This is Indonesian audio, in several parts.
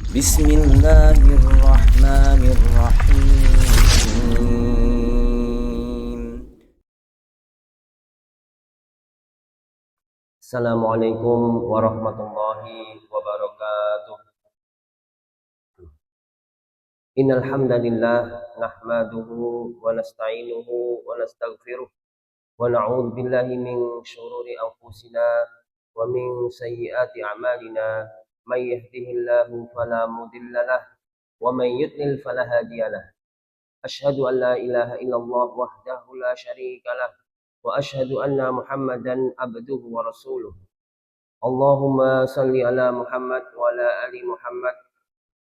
Bismillahirrahmanirrahim. Assalamualaikum warahmatullahi wabarakatuh. Innal hamdalillah nahmaduhu wa nasta'inuhu wa nastaghfiruh wa na'udzu billahi min shururi anfusina wa min sayyiati a'malina. May yahdihillahu fala mudilla lahu wa may yudlil fala hadiya lahu. Asyhadu an la ilaha illallah wahdahu la syarika lah wa asyhadu anna Muhammadan abduhu wa rasuluh. Allahumma salli ala Muhammad wa ala ali Muhammad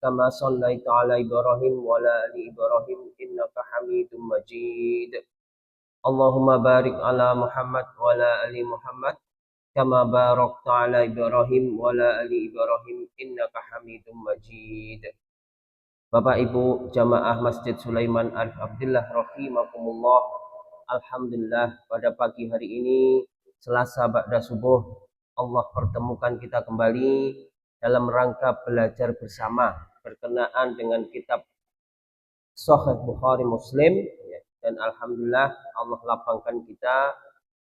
kama shallaita ala Ibrahim wa ala ali Ibrahim innaka Hamidum Majid. Allahumma barik ala Muhammad wa ala ali Muhammad kama barakta ala Ibrahim wa ala ali Ibrahim innaka Hamidum Majid. Bapak Ibu jamaah Masjid Sulaiman Arif Abdillah rahimakumullah. Alhamdulillah pada pagi hari ini Selasa ba'da subuh Allah pertemukan kita kembali dalam rangka belajar bersama berkenaan dengan kitab Sahih Bukhari Muslim, dan alhamdulillah Allah lapangkan kita,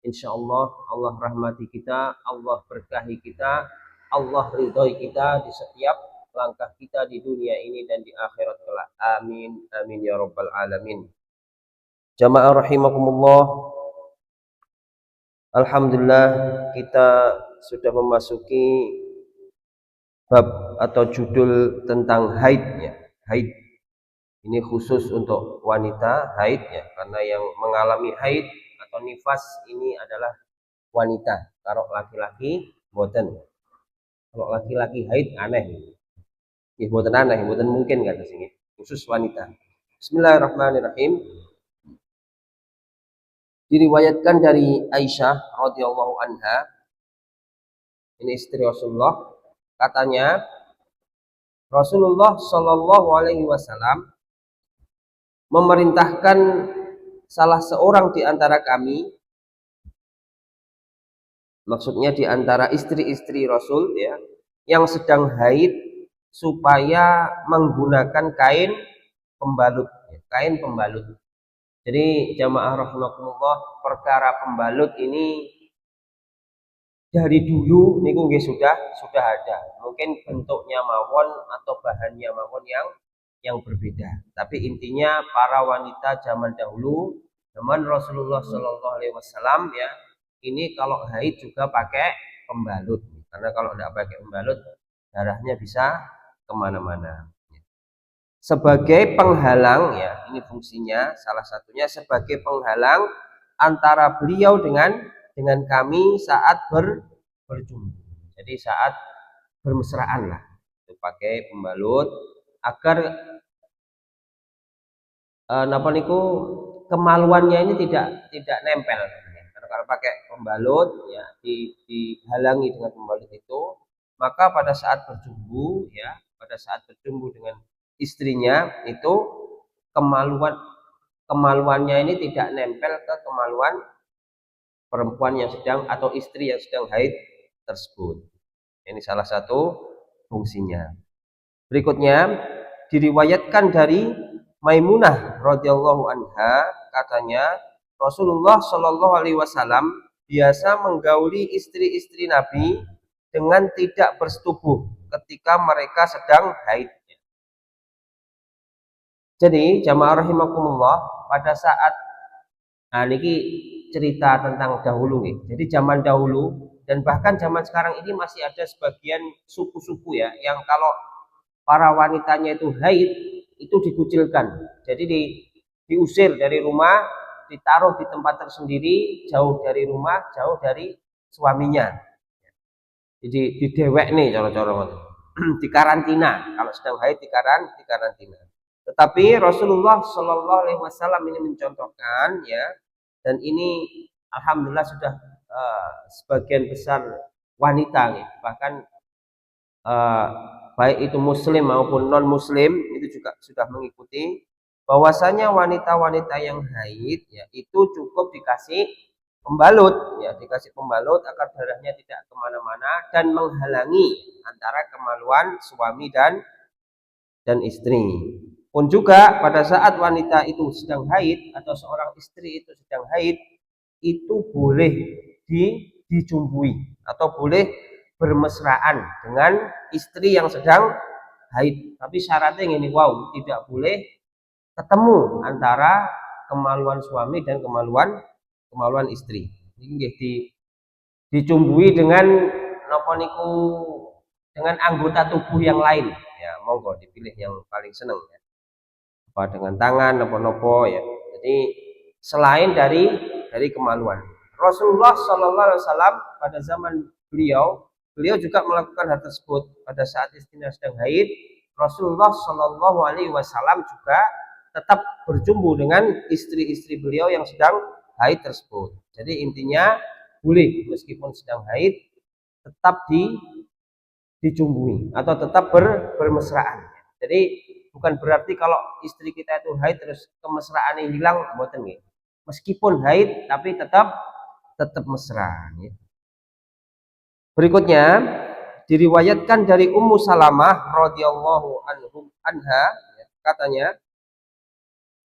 insyaallah Allah rahmati kita, Allah berkahi kita, Allah ridhoi kita di setiap langkah kita di dunia ini dan di akhirat kelak. Amin amin ya rabbal alamin. Jamaah rahimakumullah, alhamdulillah kita sudah memasuki bab atau judul tentang haid ya. Haid ini khusus untuk wanita haid ya, karena yang mengalami haid atau nifas ini adalah wanita. Kalau laki-laki boten. Kalau laki-laki haid aneh. Ya boten aneh, boten mungkin kata sini. Khusus wanita. Bismillahirrahmanirrahim. Diriwayatkan dari Aisyah radhiyallahu anha, ini istri Rasulullah, katanya Rasulullah Shallallahu alaihi wasallam memerintahkan salah seorang di antara kami, maksudnya di antara istri-istri Rasul ya, yang sedang haid supaya menggunakan kain pembalut, kain pembalut. Jadi jamaah rahimakumullah, perkara pembalut ini dari dulu niku nggih sudah ada. Mungkin bentuknya mawon atau bahannya mawon yang berbeda. Tapi intinya para wanita zaman dahulu, zaman Rasulullah Shallallahu alaihi wasallam ya, ini kalau haid juga pakai pembalut. Karena kalau tidak pakai pembalut, darahnya bisa kemana-mana. Sebagai penghalang ya, ini fungsinya salah satunya sebagai penghalang antara beliau dengan kami saat berjumpa. Jadi saat bermesraan lah, itu pakai pembalut agar napa niku kemaluannya ini tidak nempel. Karena kalau pakai pembalut ya dihalangi dengan pembalut itu, maka pada saat berjumpa ya, pada saat berjumpa dengan istrinya itu kemaluannya ini tidak nempel ke kemaluan perempuan yang sedang atau istri yang sedang haid tersebut. Ini salah satu fungsinya. Berikutnya diriwayatkan dari Maimunah radhiyallahu anha, katanya Rasulullah Shallallahu alaihi wasallam biasa menggauli istri-istri Nabi dengan tidak bersetubuh ketika mereka sedang haid. Jadi jamaah rahimakumullah, pada saat niki cerita tentang dahulu nih. Jadi zaman dahulu dan bahkan zaman sekarang ini masih ada sebagian suku-suku ya yang kalau para wanitanya itu haid itu dikucilkan. Jadi diusir dari rumah, ditaruh di tempat tersendiri, jauh dari rumah, jauh dari suaminya. Jadi didewek nih cara-cara di karantina. Kalau sedang haid di karantina. Tetapi Rasulullah Shallallahu alaihi wasallam ini mencontohkan ya, dan ini alhamdulillah sudah sebagian besar wanita nih, bahkan baik itu muslim maupun non muslim itu juga sudah mengikuti bahwasanya wanita-wanita yang haid ya itu cukup dikasih pembalut ya, dikasih pembalut agar darahnya tidak kemana-mana dan menghalangi antara kemaluan suami dan dan istri. Pun juga pada saat wanita itu sedang haid atau seorang istri itu sedang haid, itu boleh dijumbui atau boleh bermesraan dengan istri yang sedang haid. Tapi syaratnya ini, wow, tidak boleh ketemu antara kemaluan suami dan kemaluan istri. Ini dicumbui dengan napa niku, dengan anggota tubuh yang lain. Ya, monggo dipilih yang paling seneng ya. Apa dengan tangan nopo-nopo ya. Jadi selain dari kemaluan. Rasulullah Shallallahu Alaihi Wasallam pada zaman beliau juga melakukan hal tersebut pada saat istrinya sedang haid. Rasulullah Shallallahu Alaihi Wasallam juga tetap berjumpa dengan istri-istri beliau yang sedang haid tersebut. Jadi intinya boleh meskipun sedang haid tetap dijumbui atau tetap bermesraan. Jadi bukan berarti kalau istri kita itu haid terus kemesraannya hilang, mboten nggih. Meskipun haid tapi tetap mesra. Berikutnya diriwayatkan dari Ummu Salamah radhiyallahu anha, katanya,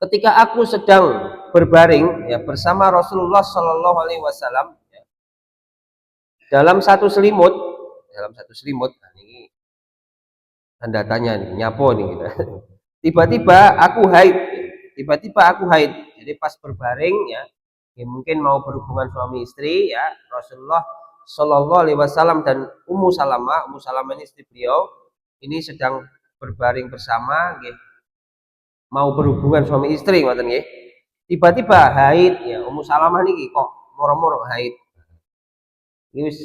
ketika aku sedang berbaring ya bersama Rasulullah Shallallahu Alaihi Wasallam dalam satu selimut, nah, ini tanda tanya nih, nyapo nih gitu. Tiba-tiba aku haid. Jadi pas berbaring ya mungkin mau berhubungan suami istri ya, Rasulullah Shallallahu Alaihi Wasallam dan Ummu Salamah ini istri beliau, ini sedang berbaring bersama, mau berhubungan suami istri, ngoten nggih. Tiba-tiba haid ya, Ummu Salamah niki kok moro-moro haid. Iki wis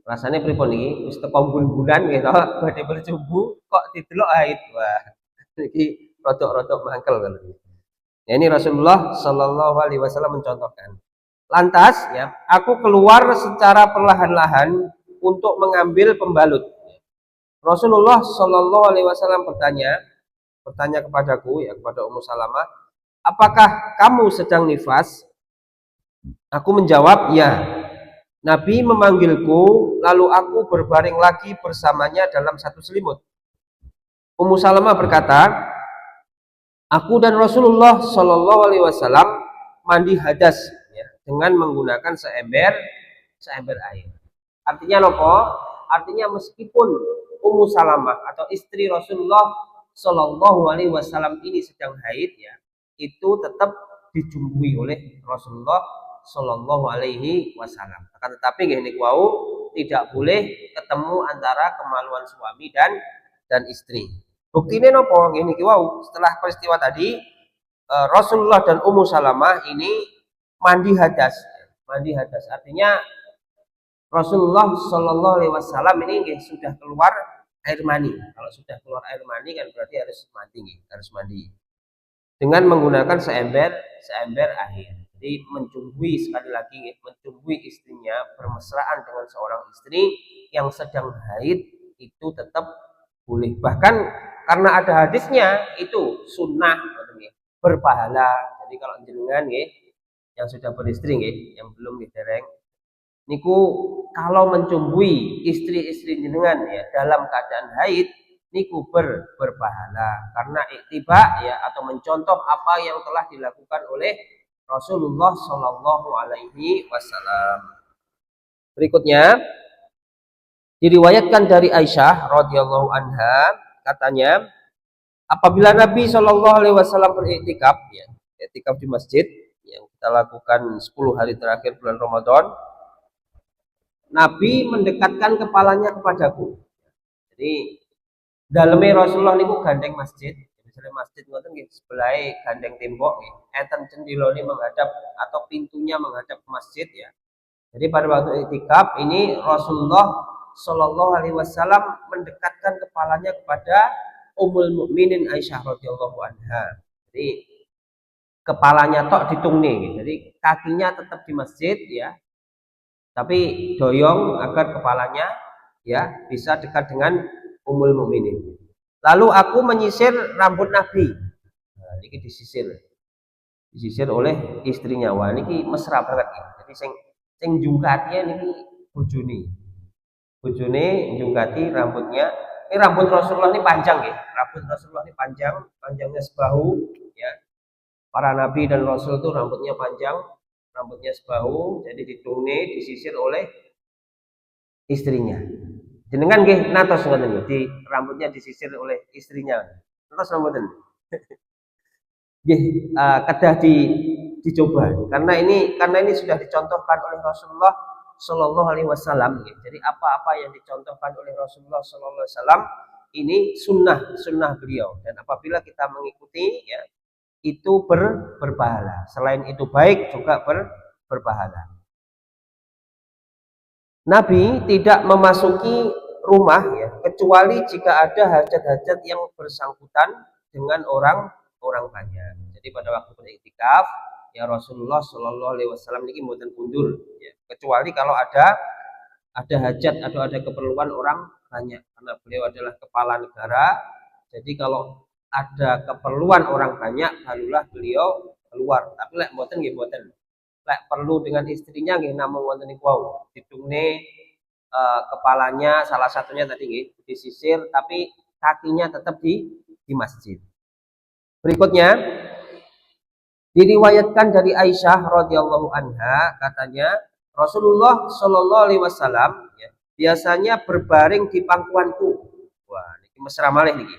rasane pripun iki? Wis teko bulan nggih to, badhe berjumbu kok didelok haid. Wah, iki rodok-rodok mangkel kan. Ya, ini Rasulullah Shallallahu Alaihi Wasallam mencontohkan. Lantas ya, aku keluar secara perlahan-lahan untuk mengambil pembalut. Rasulullah Shallallahu Alaihi Wasallam bertanya kepadaku ya, kepada Ummu Salamah, apakah kamu sedang nifas? Aku menjawab, ya. Nabi memanggilku, lalu aku berbaring lagi bersamanya dalam satu selimut. Ummu Salamah berkata, aku dan Rasulullah Shallallahu Alaihi Wasallam mandi hadas ya, dengan menggunakan seember air. Artinya apa? Artinya meskipun Ummu Salamah atau istri Rasulullah Shallallahu Alaihi Wasallam ini sedang haid ya, itu tetap dijumbui oleh Rasulullah Shallallahu Alaihi Wasallam. Akan tetapi ini tidak boleh ketemu antara kemaluan suami dan istri. Buktinya nopo ini setelah peristiwa tadi Rasulullah dan Ummu Salamah ini mandi hadas artinya Rasulullah Shallallahu Alaihi Wasallam ini sudah keluar air mani. Kalau sudah keluar air mani kan berarti harus mandi dengan menggunakan seember air. Jadi mencumbui, sekali lagi mencumbui istrinya, bermesraan dengan seorang istri yang sedang haid itu tetap boleh. Bahkan karena ada hadisnya itu sunnah berpahala. Jadi kalau jenengan yang sudah beristri yang belum dereng niku kalau mencumbui istri-istri jenengan ya dalam keadaan haid niku berpahala karena iktiba ya atau mencontoh apa yang telah dilakukan oleh Rasulullah Shallallahu Alaihi Wasallam. Berikutnya diriwayatkan dari Aisyah radhiyallahu anha, katanya, apabila Nabi Shallallahu Alaihi Wasallam beriktikaf di masjid yang kita lakukan 10 hari terakhir bulan Ramadan, Nabi mendekatkan kepalanya kepadaku. Jadi dalamnya Rasulullah niku gandeng masjid. Misalnya masjid ngoten nggih sebelah gandeng tembok enten cendilone menghadap atau pintunya menghadap ke masjid ya. Jadi pada waktu iktikaf ini Rasulullah Shallallahu Alaihi Wasallam mendekatkan kepalanya kepada Ummul Mukminin Aisyah radhiyallahu anha. Jadi kepalanya tok ditungni, jadi kakinya tetap di masjid ya, tapi doyong agar kepalanya ya bisa dekat dengan Ummul Mukminin. Lalu aku menyisir rambut Nabi. Nah, ini disisir oleh istrinya. Wah, ini mesra banget ya. Jadi sing jungkati niki bojone. Bojone jungkati rambutnya Ini rambut Rasulullah ini panjang ya. Rambut Rasulullah ini panjang, panjangnya sebahu ya. Para nabi dan rasul itu rambutnya panjang, rambutnya sebahu, jadi ditungne, disisir oleh istrinya. Jenengan nggih natos ngoten di rambutnya disisir oleh istrinya. Natos mboten? Nggih, kedah dicoba karena ini sudah dicontohkan oleh Rasulullah Shallallahu Alaihi Wasallam. Jadi apa-apa yang dicontohkan oleh Rasulullah Shallallahu Alaihi Wasallam ini sunnah beliau, dan apabila kita mengikuti ya itu berpahala. Selain itu baik juga berpahala. Nabi tidak memasuki rumah ya kecuali jika ada hajat-hajat yang bersangkutan dengan orang banyak. Jadi pada waktu beriktikaf ya Rasulullah Shallallahu Alaihi Wasallam ini mboten mundur ya, kecuali kalau ada hajat atau ada keperluan orang banyak, karena beliau adalah kepala negara. Jadi kalau ada keperluan orang banyak barulah beliau keluar, tapi lek mboten nggih mboten. Lek perlu dengan istrinya nggih namung wonten niku wau ditungne kepalanya salah satunya tadi nggih disisir, tapi kakinya tetap di masjid. Berikutnya diriwayatkan dari Aisyah radhiyallahu anha, katanya Rasulullah Shallallahu Alaihi Wasallam ya, biasanya berbaring di pangkuanku. Wah, ini mesra malih niki.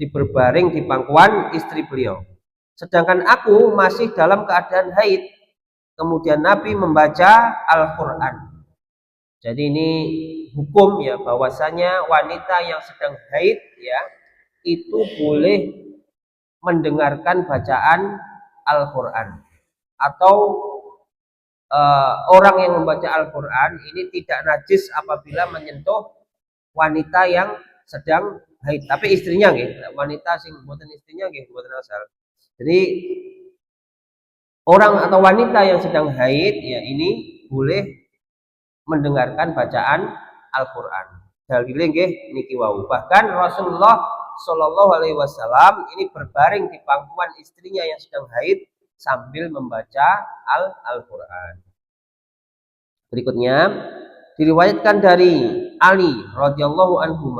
Berbaring di pangkuan istri beliau. Sedangkan aku masih dalam keadaan haid. Kemudian Nabi membaca Al-Quran. Jadi ini hukum ya, bahwasanya wanita yang sedang haid ya itu boleh mendengarkan bacaan Al-Quran, atau orang yang membaca Al-Quran ini tidak najis apabila menyentuh wanita yang sedang haid. Tapi istrinya nggih, wanita sing mboten istrinya nggih mboten asal. Jadi orang atau wanita yang sedang haid ya ini boleh mendengarkan bacaan Al-Quran. Dalile nggih niki wau. Bahkan Rasulullah Shallallahu Alaihi Wasallam ini berbaring di pangkuan istrinya yang sedang haid sambil membaca Al-Quran. Berikutnya diriwayatkan dari Ali radhiyallahu anhu,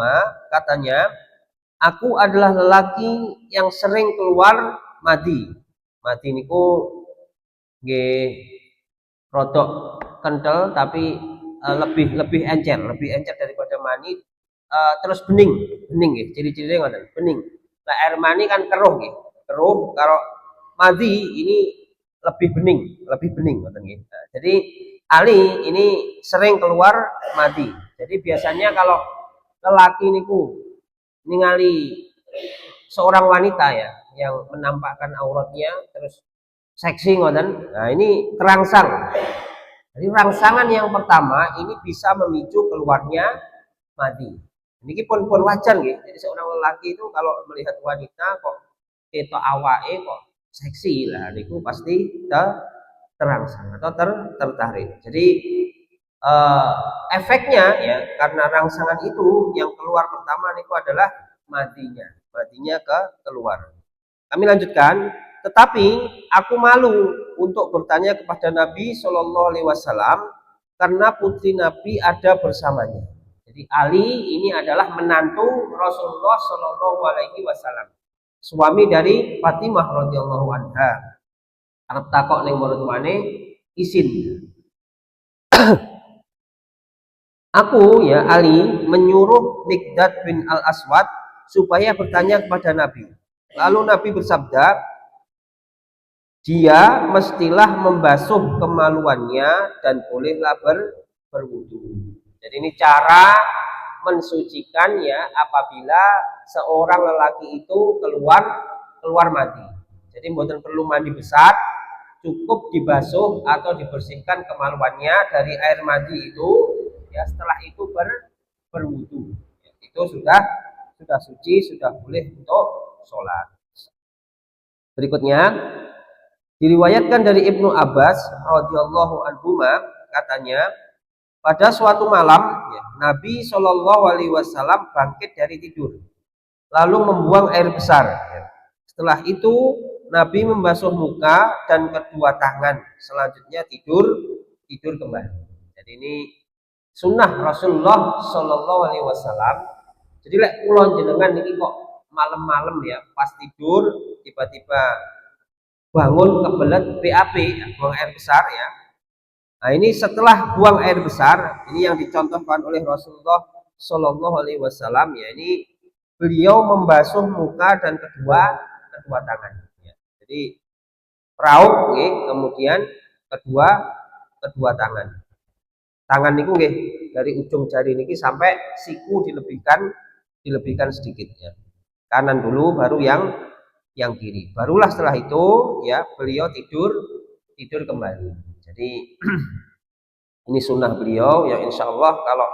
katanya, aku adalah lelaki yang sering keluar madi. Madi niku nggih rodok kental tapi lebih encer daripada mani. Terus bening nggih, ciri-cirine ngoten, bening. Nah, air mani kan keruh nggih. Keruh, kalau madi ini lebih bening ngoten nggih. Nah, jadi Ali ini sering keluar madi. Jadi biasanya kalau lelaki niku ningali seorang wanita ya yang menampakkan auratnya terus seksi ngoten, nah ini terangsang. Jadi rangsangan yang pertama ini bisa memicu keluarnya madi. Ini pun wajar nggih. Jadi seorang lelaki itu kalau melihat wanita kok ketok awake kok seksi lah, niku pasti terangsang atau tertarik. Jadi efeknya ya karena rangsangan itu yang keluar pertama niku adalah madinya keluar. Kami lanjutkan. Tetapi aku malu untuk bertanya kepada Nabi Shallallahu Alaihi Wasallam karena putri Nabi ada bersamanya. Jadi Ali ini adalah menantu Rasulullah Shallallahu Alaihi Wasallam, suami dari Fatimah radhiyallahu anha. Arep takok ning marang isin. Aku ya Ali menyuruh Miqdad bin Al-Aswad supaya bertanya kepada Nabi. Lalu Nabi bersabda, dia mestilah membasuh kemaluannya dan bolehlah berwudu. Jadi ini cara mensucikan ya apabila seorang lelaki itu keluar mandi. Jadi mboten perlu mandi besar, cukup dibasuh atau dibersihkan kemaluannya dari air mandi itu ya, setelah itu berwudu. Itu sudah suci, sudah boleh untuk sholat. Berikutnya diriwayatkan dari Ibnu Abbas radhiyallahu anhu, katanya pada suatu malam ya, Nabi Shallallahu Alaihi Wasallam bangkit dari tidur lalu membuang air besar ya. Setelah itu Nabi membasuh muka dan kedua tangan, selanjutnya tidur kembali. Jadi ini sunnah Rasulullah Shallallahu Alaihi Wasallam Jadi lek kula jenengan niki kok malam-malam ya pas tidur tiba-tiba bangun kebelet BAB, buang air besar ya. Nah, ini setelah buang air besar, ini yang dicontohkan oleh Rasulullah Shallallahu Alaihi Wasallam ya. Ini beliau membasuh muka dan kedua kedua tangan. Ya. Jadi rauk, ya, kemudian kedua kedua tangan. Tangan niku nggih dari ujung jari niki sampai siku dilebihkan sedikit ya. Kanan dulu baru yang kiri. Barulah setelah itu ya beliau tidur kembali. Jadi ini sunnah beliau yang insya Allah kalau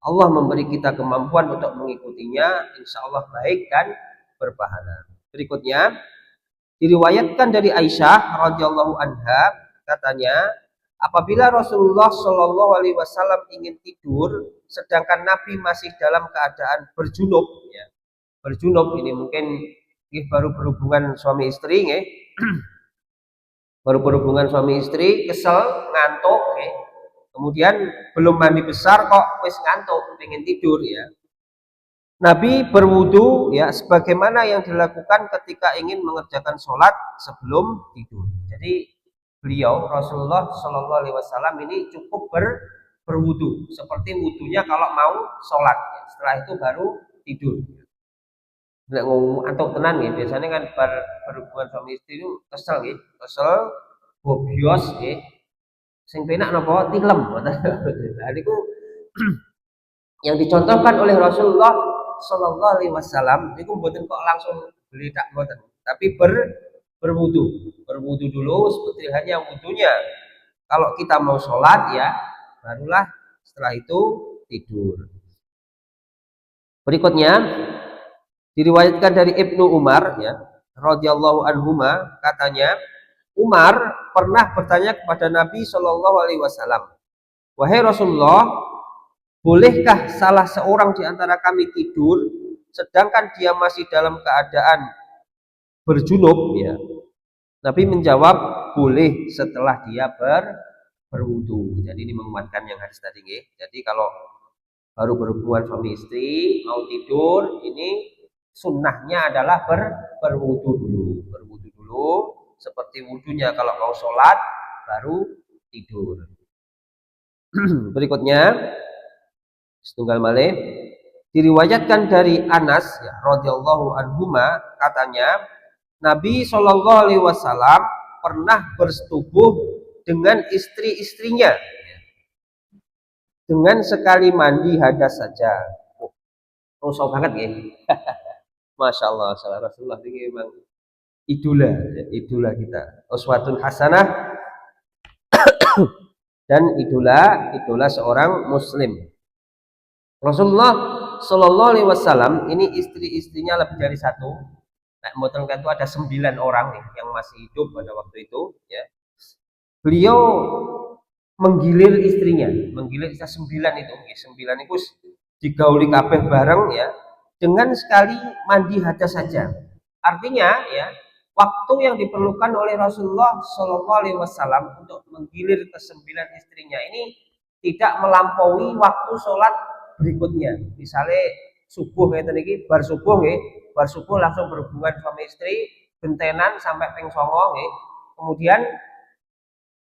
Allah memberi kita kemampuan untuk mengikutinya, insya Allah baik dan berpahala. Berikutnya diriwayatkan dari Aisyah radhiyallahu anha katanya, apabila Rasulullah Shallallahu Alaihi Wasallam ingin tidur, sedangkan Nabi masih dalam keadaan berjunub, ya. Berjunub ini mungkin baru berhubungan suami istri, ya. Baru berhubungan suami istri, kesel, ngantuk, ya. Kemudian belum mandi besar kok wis ngantuk, pengen tidur ya. Nabi berwudu ya sebagaimana yang dilakukan ketika ingin mengerjakan sholat sebelum tidur. Jadi beliau Rasulullah Shallallahu Alaihi Wasallam ini cukup berwudu seperti wudunya kalau mau sholat. Ya. Setelah itu baru tidur. Nek ngomong antuk tenan ya biasanya kan berhubungan suami istri itu kesel ya, kesel, bobios ya. Sing penak napa tilem. Nah niku yang dicontohkan oleh Rasulullah Shallallahu Alaihi Wasallam niku mboten kok langsung beli tak mboten, tapi berwudu dulu seperti hanya wudunya. Kalau kita mau sholat ya barulah setelah itu tidur. Berikutnya diriwayatkan dari Ibnu Umar ya radhiyallahu anhuma katanya Umar pernah bertanya kepada Nabi Shallallahu Alaihi Wasallam, wahai Rasulullah, bolehkah salah seorang di antara kami tidur sedangkan dia masih dalam keadaan berjunub? Ya. Nabi menjawab, boleh setelah dia berwudu. Jadi ini menguatkan yang hadis tadi. Ya. Jadi kalau baru berhubungan suami istri mau tidur, ini sunnahnya adalah berwudu dulu seperti wudunya kalau mau sholat baru tidur. Berikutnya setunggal malih diriwayatkan dari Anas ya, radhiyallahu anhuma katanya Nabi Shallallahu Alaihi Wasallam pernah bersetubuh dengan istri-istrinya dengan sekali mandi hadas saja. Rusak banget ya. Masya Allah, salah Rasulullah ini memang idola kita, uswatun hasanah dan idola seorang muslim. Rasulullah Shallallahu Alaihi Wasallam ini istri-istrinya lebih dari satu. Nah, mboten itu ada 9 orang nih yang masih hidup pada waktu itu. Ya. Beliau menggilir istrinya, menggilir istri 9 itu, 9 itu digauli kabeh bareng ya, dengan sekali mandi hadas saja. Artinya ya waktu yang diperlukan oleh Rasulullah Shallallahu Alaihi Wasallam untuk menggilir ke-9 istrinya ini tidak melampaui waktu sholat berikutnya. Misalnya subuh kayak tadi, bar subuh langsung berhubungan suami istri, bentenan sampai ping 9, kemudian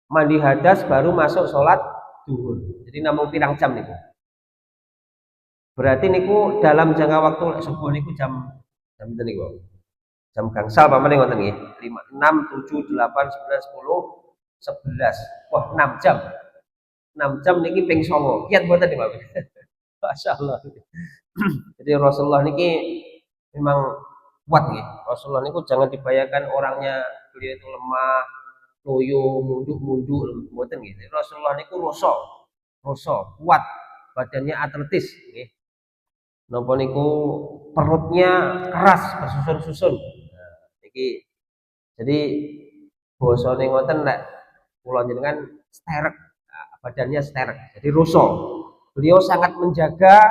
mandi hadas baru masuk sholat duhur. Jadi namun pirang jam nih. Berarti niku dalam jangka waktu subuh niku jam itu niku. Jam gangsal pamane ngoten nggih. 5 6 7 8 9 10 11. Wah, 6 jam. 6 jam niki ping 9. Kiat mboten nih, Pak. Masyaallah. Jadi Rasulullah niki memang kuat nggih. Rasulullah niku jangan dibayangkan orangnya beliau itu lemah, loyo, munduk-munduk mboten nggih. Rasulullah niku roso, kuat, badannya atletis nggih. Napa niku perutnya keras, bersusun-susun. Jadi bosone ngoten nek kula jenengan sterek, badannya sterek. Jadi ruso. Beliau sangat menjaga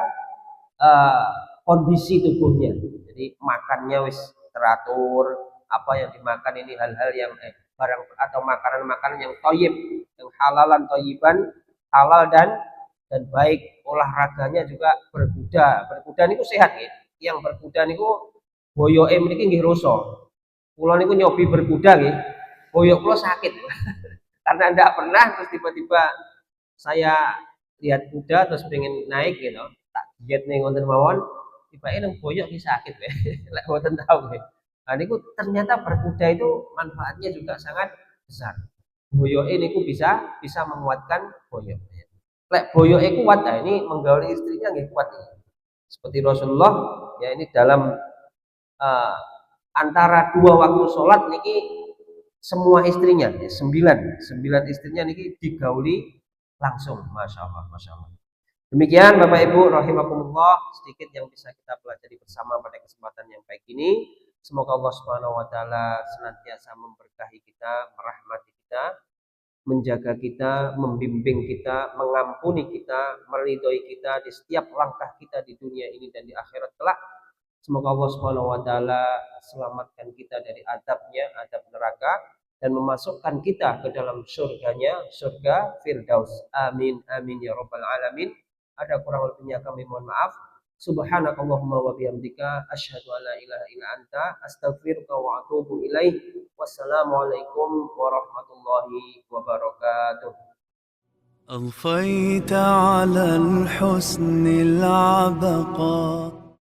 kondisi tubuhnya. Jadi makannya wis teratur, apa yang dimakan ini hal-hal yang barang atau makanan-makanan yang thayyib, yang halalan thayyiban, halal dan dan baik olahraganya juga berkuda. Berkuda niku sehat nggih. Yang berkuda niku boyoke mriki nggih rusa. Kula niku nyobi berkuda nggih. Boyok kula sakit. Karena ndak pernah terus tiba-tiba saya lihat kuda terus pengen naik gitu. Tak diet ning wonten mawon, tibake nang boyok ki sakit nggih. Lek mboten tahu nggih. Nah niku ternyata berkuda itu manfaatnya juga sangat besar. Boyoke niku bisa menguatkan boyok. Lek boyoke kuat, nah ini menggauli istrinya nggih kuat ini. Seperti Rasulullah ya ini dalam uh, antara dua waktu sholat niki semua istrinya ya, sembilan istrinya niki digauli langsung, masya Allah. Demikian Bapak Ibu rahimakumullah sedikit yang bisa kita pelajari bersama pada kesempatan yang baik ini. Semoga Allah Subhanahu wa taala senantiasa memberkahi kita, merahmati kita, menjaga kita, membimbing kita, mengampuni kita, meridhoi kita di setiap langkah kita di dunia ini dan di akhirat kelak. Semoga Allah Subhanahu wa taala selamatkan kita dari adabnya, adab neraka dan memasukkan kita ke dalam surganya, surga Firdaus. Amin amin ya rabbal alamin. Ada kurang lebihnya kami mohon maaf. Subhanakallahumma wa bihamdika asyhadu an la ilaha illa anta astaghfiruka wa atubu ilaih. Wassalamualaikum warahmatullahi wabarakatuh. أضفيت على الحسن العبقى